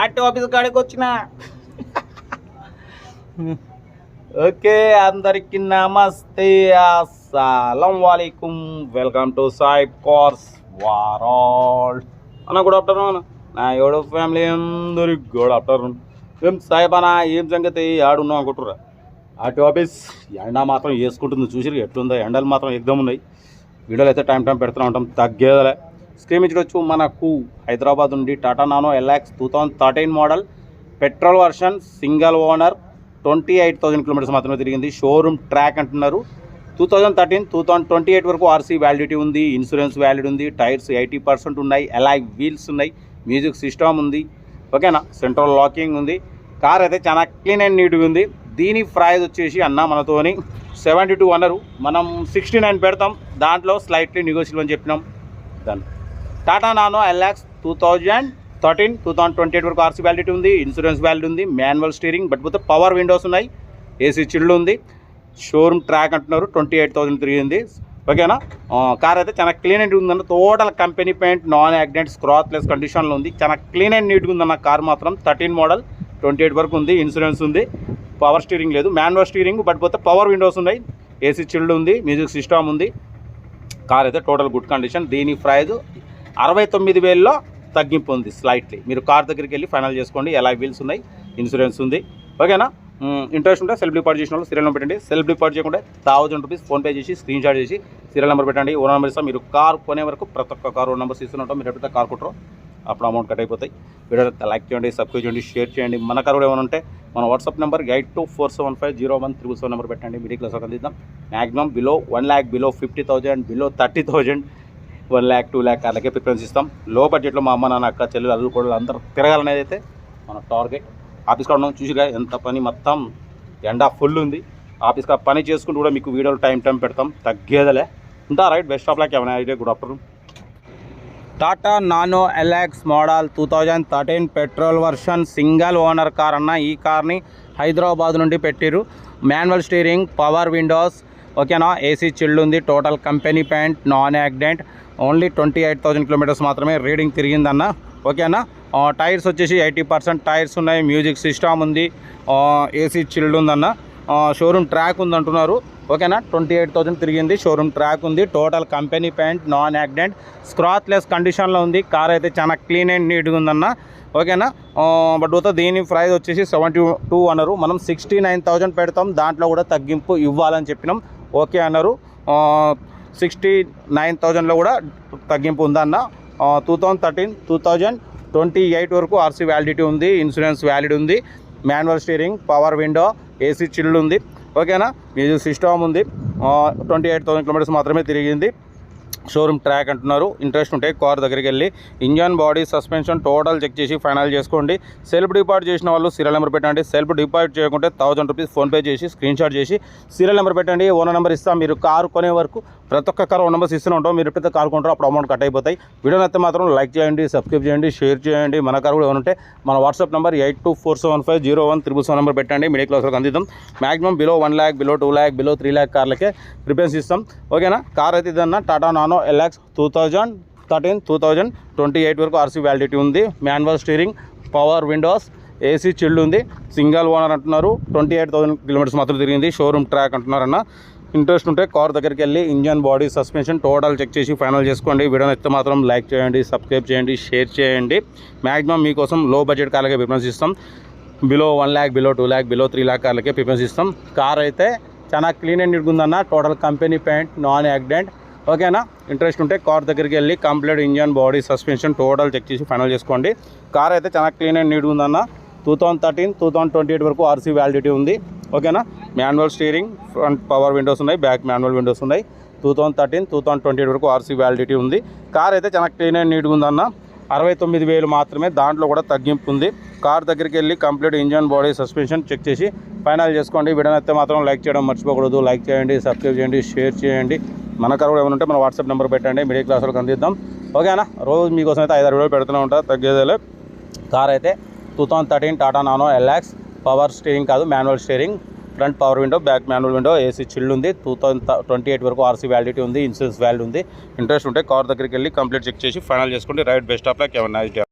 RT office కాడికి వచ్చిన. Okay, అందరికి నమస్తే, అస్సలం వాలేకుం. వెల్కమ్ టు సాయిబ్ కార్స్ వరల్డ్ అన్న. గుడ్ ఆఫ్టర్నూన్ నా యూట్యూబ్ ఫ్యామిలీ అందరికి గుడ్ ఆఫ్టర్నూన్. ఏం సాయిబ్ అన్న, ఏం సంగతి? ఆడున్నాం అనుకుంటురా. ఆర్టీ ఆఫీస్ ఎండ మాత్రం వేసుకుంటుంది, చూసిరు ఎట్లుందో. ఎండలు మాత్రం ఎగ్దమ్ ఉన్నాయి. వీడియోలు అయితే టైం తూనే ఉంటాం, తగ్గేదలే. స్క్రీన్ ఇచ్చొచ్చు మనకు హైదరాబాద్ నుండి Tata Nano LX 2013 model petrol version, single owner, 28,000 kilometres మాత్రమే తిరిగింది. షోరూమ్ ట్రాక్ అంటున్నారు. 2013, 2028 వరకు ఆర్సీ వ్యాలిడిటీ ఉంది. ఇన్సూరెన్స్ వ్యాలిడ్ ఉంది. టైర్స్ 80% ఉన్నాయి. అలాయ్ వీల్స్ ఉన్నాయి. మ్యూజిక్ సిస్టమ్ ఉంది. ఓకేనా, సెంట్రల్ లాకింగ్ ఉంది. కార్ అయితే చాలా క్లీన్ అండ్ నీట్గా ఉంది. దీని ప్రైస్ వచ్చేసి అన్న మనతోని 72 అన్నారు. మనం 69 పెడతాం. దాంట్లో స్లైట్లీ నెగోషియబుల్ అని చెప్పినాం. దాన్ని టాటా నానో ఎల్ఎక్స్ 2013, 2028 వరకు ఆర్సీ వ్యాలిడిటీ ఉంది. ఇన్సూరెన్స్ వ్యాలిడ్ ఉంది. మాన్యువల్ స్టీరింగ్, బట్ పోతే పవర్ విండోస్ ఉన్నాయి. ఏసీ చిల్డ్ ఉంది. షోరూమ్ ట్రాక్ అంటున్నారు. 28,000 తిరిగింది. ఓకేనా, కార్ అయితే చాలా క్లీన్ అండ్ ఉందన్న. Total company paint, non accident, scratchless కండిషన్లో ఉంది. చాలా క్లీన్ అండ్ నీట్గా ఉందన్న. కార్ మాత్రం 13 మోడల్, 28 వరకు ఉంది. ఇన్సూరెన్స్ ఉంది. పవర్ స్టీరింగ్ లేదు, మాన్యువల్ స్టీరింగ్, బట్ పోతే పవర్ విండోస్ ఉన్నాయి. ఏసీ చిల్డ్ ఉంది. మ్యూజిక్ సిస్టమ్ ఉంది. కార్ అయితే టోటల్ గుడ్ కండిషన్. దీని ప్రైజ్ 69,000లో తగ్గింపు ఉంది స్లైట్లీ. మీరు కార్ దగ్గరికి వెళ్ళి ఫైనల్ చేసుకోండి. ఎలా వీల్స్ ఉన్నాయి, ఇన్సూరెన్స్ ఉంది. ఓకేనా, ఇంట్రెస్ట్ ఉంటే సెల్ఫ్ డిపాజిట్ చేసిన వాళ్ళు సీరియల్ నెంబర్ పెట్టండి. సెల్ఫ్ డిపాజిట్ చేయకుండా 1000 రూపీస్ ఫోన్పే చేసి స్క్రీన్ షాట్ చేసి సీరియల్ నెంబర్ పెట్టండి. ఓన్ నెంబర్ ఇస్తాం. మీరు కార్ కొనే వరకు ప్రతి ఒక్క కార్ ఓన్ నెంబర్స్ ఇస్తూనే ఉంటాం. మీరు ఎప్పుడైతే కార్ కొట్టరో అప్పుడు అమౌంట్ కట్ అయిపోతాయి. వీడియో లైక్ చేయండి, సబ్స్క్రైబ్ చేయండి, షేర్ చేయండి. మన కార్ కూడా ఏమైనా ఉంటే మన వాట్సాప్ నెంబర్ 8247501777 నెంబర్ పెట్టండి. మిడిల్ క్లాస్ అందిద్దాం. Maximum below 1 lakh, below 50,000, below 30,000, 1 lakh, 2 lakh కార్లకే ప్రిఫరెన్స్ ఇస్తాం. లో బడ్జెట్లో మా అమ్మ, నాన్న, అక్క, చెల్లెలు, అల్లు కూడా అందరూ తిరగాలనేది అయితే మన టార్గెట్. ఆఫీస్ కాడ ఉన్నాం, చూసిగా ఎంత పని, మొత్తం ఎండ ఫుల్ ఉంది. ఆఫీస్ కాడ పని చేసుకుంటూ కూడా మీకు వీడియోలు టైం పెడతాం, తగ్గేదలే. ఉంటా రైట్. Best of luck. ఏమైనా idea? Good afternoon. Tata Nano LX model 2013 petrol version, single owner car అన్న. ఈ కార్ని హైదరాబాద్ నుండి పెట్టిరు. మాన్యువల్ స్టీరింగ్, పవర్ విండోస్, ఓకేనా. ఏసీ చిల్డ్ ఉంది. Total company paint, non accident. Only 28,000 kilometres మాత్రమే రీడింగ్ తిరిగిందన్న. ఓకేనా, టైర్స్ వచ్చేసి 80% టైర్స్ ఉన్నాయి. మ్యూజిక్ సిస్టమ్ ఉంది. ఏసీ చిల్డ్ ఉందన్న. షోరూమ్ ట్రాక్ ఉంది అంటున్నారు. ఓకేనా, 28,000 తిరిగింది. షోరూమ్ ట్రాక్ ఉంది. Total company paint, non accident, scratchless కండిషన్లో ఉంది. కార్ అయితే చాలా క్లీన్ అండ్ నీట్గా ఉందన్న. ఓకేనా, బట్ దీని ప్రైస్ వచ్చేసి 72 అన్నారు. మనం 69,000 పెడతాం. దాంట్లో కూడా తగ్గింపు ఇవ్వాలని చెప్పినాం. ఓకే అన్నారు. 69,000లో కూడా తగ్గింపు ఉందన్న. 2013, 2028 వరకు ఆర్సీ వ్యాలిడిటీ ఉంది. ఇన్సూరెన్స్ వ్యాలిడ్ ఉంది. Manual steering, power window, AC chilled ఉంది. ఓకేనా, మ్యూజిక్ సిస్టమ్ ఉంది. 28,000 కిలోమీటర్స్ మాత్రమే తిరిగింది. షోరూమ్ ట్రాక్ అంటున్నారు. ఇంట్రెస్ట్ ఉంటే కార్ దగ్గరికి వెళ్ళి engine, body, suspension total check చేసి ఫైనల్ చేసుకోండి. సెల్ఫ్ డిపాజిట్ చేసిన వాళ్ళు సీరియల్ నెంబర్ పెట్టండి. సెల్ఫ్ డిపాజిట్ చేయకుంటే 1000 రూపీస్ ఫోన్పే చేసి స్క్రీన్ షాట్ చేసి సీరియల్ నెంబర్ పెట్టండి. ఓనర్ నెంబర్ ఇస్తాం. మీరు కారు కొనే వరకు ప్రతి ఒక్క కార్ ఓన్ నెంబర్స్ ఇస్తూనే ఉంటాం. మీరు ఎప్పుడైతే కారు కొంటారో అప్పుడు అమౌంట్ కట్ అయిపోతాయి. వీడియో నచ్చితే మాత్రం లైక్ చేయండి, సబ్స్క్రైబ్ చేయండి, షేర్ చేయండి. మన కారు కూడా ఏమైనా ఉంటే మన వాట్సాప్ నెంబర్ 8247501777 నెంబర్ పెట్టండి. మిడిల్ క్లాస్ వరకు అందిద్దాం. Maximum below 1 lakh, below 2 lakh, below 3 lakh కార్లకే ప్రిఫరెన్స్ ఇస్తాం. ఓకేనా, కార్ అయితే ఇదన్న టాటా నానో ఎల్ఎక్స్ 2013, 2028 వరకు ఆర్సీ వ్యాలిడిటీ ఉంది. Manual steering, power windows, AC chilled ఉంది. సింగిల్ ఓనర్ అంటున్నారు. 28,000 కిలోమీటర్స్ మాత్రం తిరిగింది. షోరూమ్ ట్రాక్ అంటున్నారన్న. ఇంట్రెస్ట్ ఉంటే కార్ దగ్గరికి వెళ్ళి engine, body, suspension total check చేసి ఫైనల్ చేసుకోండి. వీడియో నచ్చితే మాత్రం లైక్ చేయండి, సబ్స్క్రైబ్ చేయండి, షేర్ చేయండి. మ్యాక్సిమం మీకోసం లో బడ్జెట్ కార్లకే ప్రిఫరెన్స్ ఇస్తాం. Below 1 lakh, below 2 lakh, below 3 lakh కార్లకే ప్రిఫరెన్స్ ఇస్తాం. కార్ అయితే చాలా క్లీన్ అండ్ నీట్గా ఉందన్న. Total company paint, non accident. ఓకేనా, ఇంట్రెస్ట్ ఉంటే కార్ దగ్గరికి వెళ్ళి complete engine, body, suspension total check చేసి ఫైనల్ చేసుకోండి. కార్ అయితే చాలా క్లీన్ అండ్ నీట్గా ఉందన్న. 2013, 2028 వరకు ఆర్సీ వ్యాలిడిటీ ఉంది. ఓకేనా, manual steering, front power Windows ఉన్నాయి, బ్యాక్ మాన్యువల్ విండోస్ ఉన్నాయి. 2013, 2028 వరకు ఆర్సీ వ్యాలిడిటీ ఉంది. కార్ అయితే చాలా క్లీన్ అండ్ నీట్గా ఉందన్న. 69,000 మాత్రమే. దాంట్లో కూడా తగ్గింపు ఉంది. కార్ దగ్గరికి వెళ్ళి complete engine, body, suspension check చేసి ఫైనల్ చేసుకోండి. వీడియో నచ్చితే మాత్రం లైక్ చేయడం మర్చిపోకూడదు. లైక్ చేయండి, సబ్స్క్రైబ్ చేయండి, షేర్ చేయండి. మన కార్ కూడా ఏమైనా ఉంటే మన వాట్సాప్ నెంబర్ పెట్టండి. మిడిల్ క్లాస్ వాళ్ళకి అందిద్దాం. ఓకేనా, రోజు మీకోసం అయితే 5-6 వీడియోలు పెడుతూనే ఉంటా, తగ్గేదేలే. కార్ అయితే 2013 Tata Nano LX, power steering కాదు, manual steering, front power window, back manual window, AC chilled ఉంది. 2028 వరకు ఆర్సీ వ్యాలిడిటీ ఉంది. ఇన్సూరెన్స్ వ్యాలిడ్ ఉంది. ఇంట్రెస్ట్ ఉంటే కార్ దగ్గరికి వెళ్ళి కంప్లీట్ చెక్ చేసి ఫైనల్ చేసుకోండి. Right. Best of luck. Have a nice day.